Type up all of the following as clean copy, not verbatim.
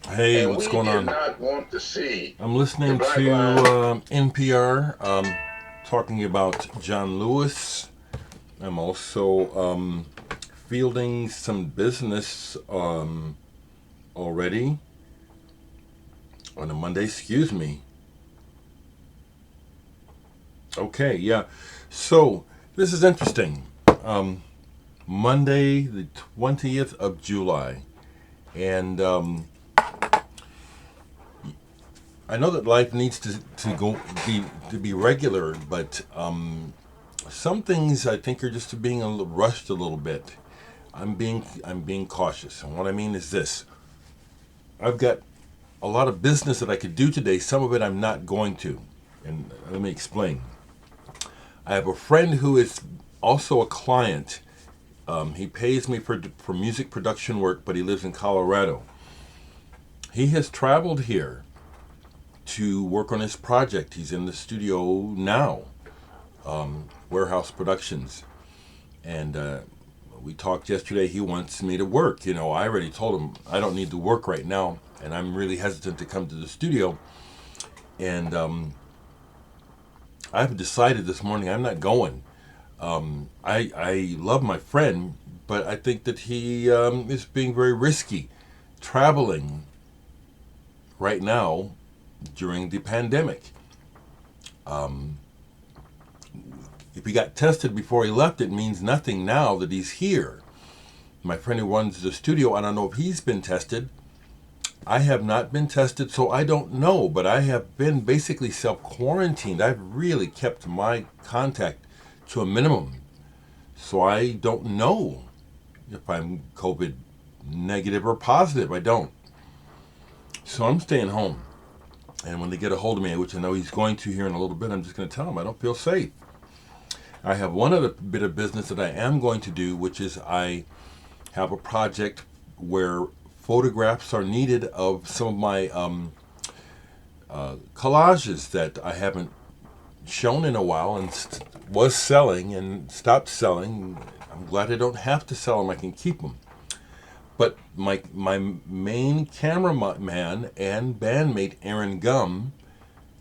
Hey, what's going on? I'm listening to NPR talking about John Lewis. I'm also fielding some business already on a Monday. Excuse me. Okay, yeah. So this is interesting. Monday, the 20th of July, and I know that life needs to be regular, but some things I think are just being rushed a little bit. I'm being cautious, and what I mean is this: I've got a lot of business that I could do today. Some of it I'm not going to, and let me explain. I have a friend who is also a client. He pays me for music production work, but he lives in Colorado. He has traveled here to work on his project. He's in the studio now, Warehouse Productions, and we talked yesterday. He wants me to work. I already told him I don't need to work right now, and I'm really hesitant to come to the studio. And I've decided this morning I'm not going. I love my friend, but I think that he is being very risky traveling right now during the pandemic. If he got tested before he left, it means nothing now that he's here. My friend who runs the studio, I don't know if he's been tested. I have not been tested, so I don't know, but I have been basically self-quarantined. I've really kept my contact to a minimum, so I don't know if I'm COVID negative or positive. I don't. So I'm staying home. And when they get a hold of me, which I know he's going to here in a little bit, I'm just going to tell him I don't feel safe. I have one other bit of business that I am going to do, which is I have a project where photographs are needed of some of my collages that I haven't shown in a while and was selling and stopped selling. I'm glad I don't have to sell them. I can keep them. But my main cameraman and bandmate, Aaron Gum,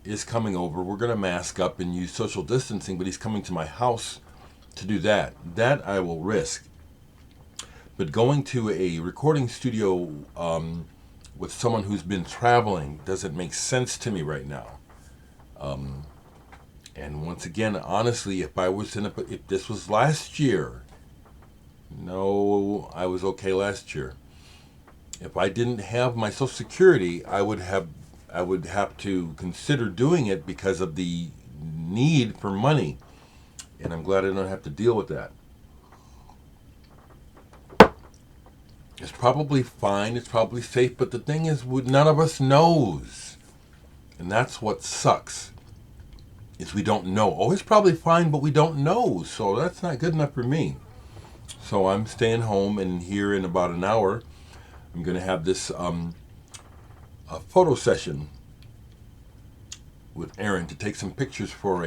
is coming over. We're going to mask up and use social distancing, but he's coming to my house to do that. That I will risk. But going to a recording studio with someone who's been traveling doesn't make sense to me right now. And once again, honestly, if this was last year, no, I was okay last year. If I didn't have my Social Security, I would have to consider doing it because of the need for money. And I'm glad I don't have to deal with that. It's probably fine, it's probably safe, but the thing is, none of us knows. And that's what sucks, is we don't know. Oh, it's probably fine, but we don't know. So that's not good enough for me. So I'm staying home, and here in about an hour, I'm going to have this a photo session with Aaron to take some pictures for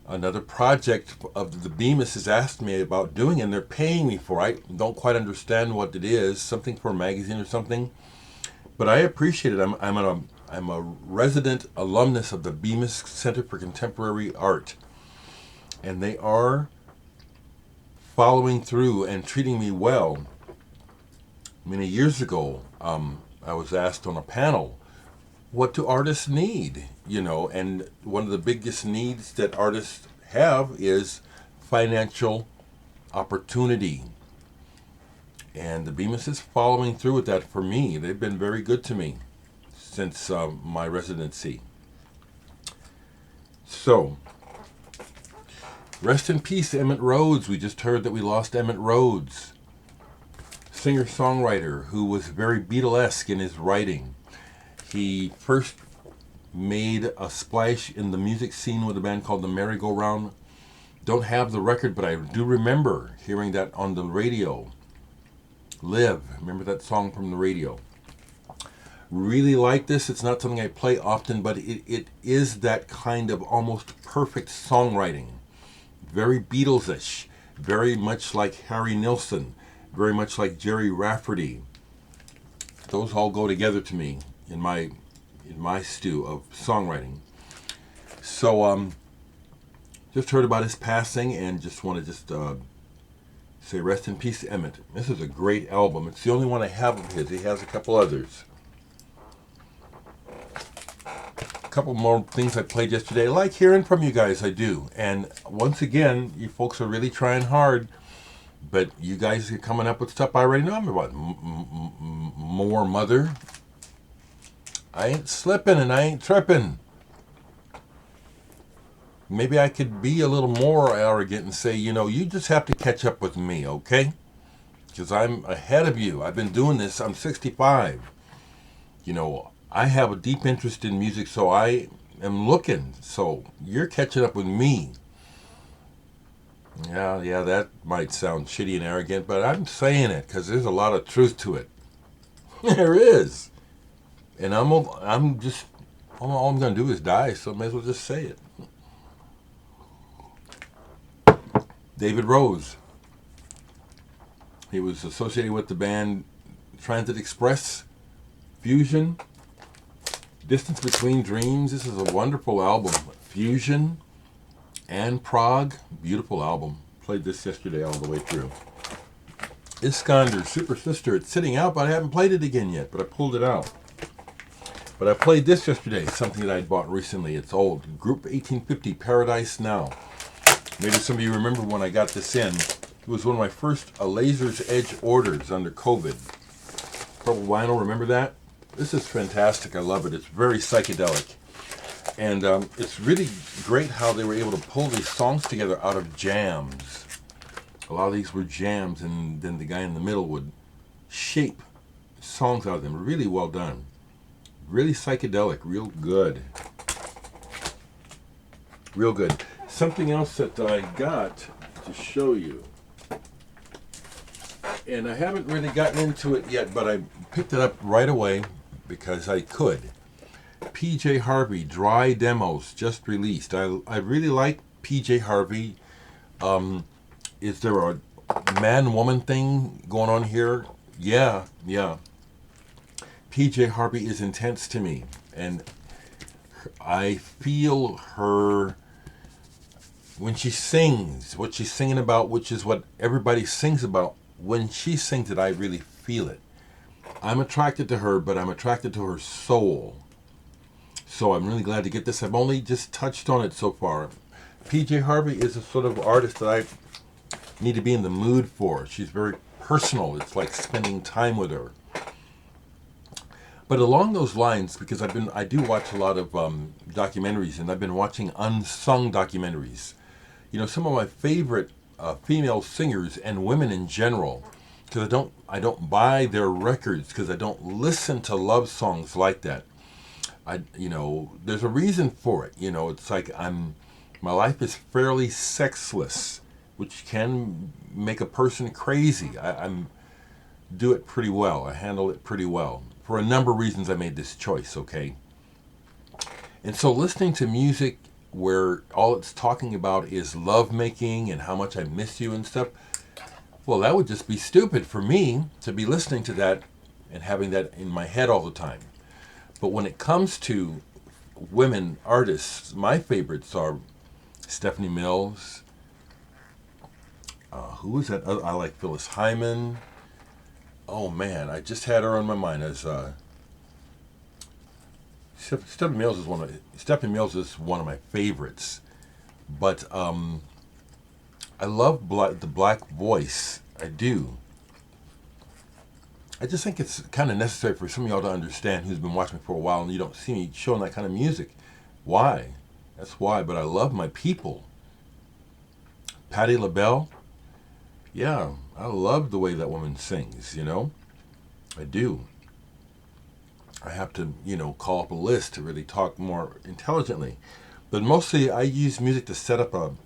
another project of the Bemis has asked me about doing, and they're paying me for. I don't quite understand what it is, something for a magazine or something, but I appreciate it. I'm a resident alumnus of the Bemis Center for Contemporary Art, and they are following through and treating me well. Many years ago, I was asked on a panel, what do artists need? And one of the biggest needs that artists have is financial opportunity. And the Bemis is following through with that for me. They've been very good to me since my residency. So, rest in peace, Emitt Rhodes. We just heard that we lost Emitt Rhodes, singer-songwriter who was very Beatlesque in his writing. He first made a splash in the music scene with a band called the Merry-Go-Round. Don't have the record, but I do remember hearing that on the radio. Live, remember that song from the radio. Really like this. It's not something I play often, but it is that kind of almost perfect songwriting. Very Beatles-ish, very much like Harry Nilsson, very much like Jerry Rafferty. Those all go together to me in my stew of songwriting. So just heard about his passing and just want to say rest in peace, Emitt. This is a great album. It's the only one I have of his. He has a couple others. A couple more things I played yesterday. I like hearing from you guys, I do. And once again, you folks are really trying hard. But you guys are coming up with stuff I already know about. More Mother. I ain't slipping and I ain't tripping. Maybe I could be a little more arrogant and say, you just have to catch up with me, okay? Because I'm ahead of you. I've been doing this. I'm 65. I have a deep interest in music, so I am looking. So you're catching up with me. Yeah, that might sound shitty and arrogant, but I'm saying it because there's a lot of truth to it. There is. And all I'm going to do is die, so I may as well just say it. David Rose. He was associated with the band Transit Express, Fusion, Distance Between Dreams. This is a wonderful album. Fusion and Prague, beautiful album. Played this yesterday all the way through. Iskander, Supersister. It's sitting out, but I haven't played it again yet, but I pulled it out. But I played this yesterday, something that I bought recently. It's old. Group 1850, Paradise Now. Maybe some of you remember when I got this in. It was one of my first Laser's Edge orders under COVID. Purple vinyl, remember that? This is fantastic. I love it. It's very psychedelic. And it's really great how they were able to pull these songs together out of jams. A lot of these were jams, and then the guy in the middle would shape songs out of them. Really well done. Really psychedelic. Real good. Real good. Something else that I got to show you. And I haven't really gotten into it yet, but I picked it up right away because I could. PJ Harvey, Dry Demos, just released. I really like PJ Harvey. Is there a man-woman thing going on here? Yeah. PJ Harvey is intense to me. And I feel her when she sings, what she's singing about, which is what everybody sings about. When she sings it, I really feel it. I'm attracted to her, but I'm attracted to her soul. So I'm really glad to get this. I've only just touched on it so far. PJ Harvey is a sort of artist that I need to be in the mood for. She's very personal. It's like spending time with her. But along those lines, because I do watch a lot of documentaries, and I've been watching unsung documentaries. Some of my favorite female singers and women in general, because I don't buy their records because I don't listen to love songs like that. There's a reason for it. It's like my life is fairly sexless, which can make a person crazy. I do it pretty well. I handle it pretty well. For a number of reasons I made this choice, okay? And so listening to music where all it's talking about is lovemaking and how much I miss you and stuff, well, that would just be stupid for me to be listening to that and having that in my head all the time. But when it comes to women artists, my favorites are Stephanie Mills. Who is that? I like Phyllis Hyman. Oh man, I just had her on my mind as Stephanie Mills is one of my favorites. But I love the black voice. I do. I just think it's kind of necessary for some of y'all to understand who's been watching me for a while and you don't see me showing that kind of music. Why? That's why. But I love my people. Patti LaBelle. Yeah, I love the way that woman sings, I do. I have to, call up a list to really talk more intelligently. But mostly I use music to set up an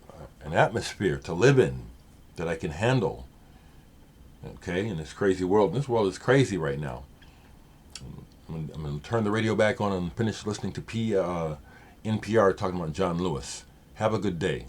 atmosphere to live in that I can handle. Okay, in this crazy world. This world is crazy right now. I'm going to turn the radio back on and finish listening to NPR talking about John Lewis. Have a good day.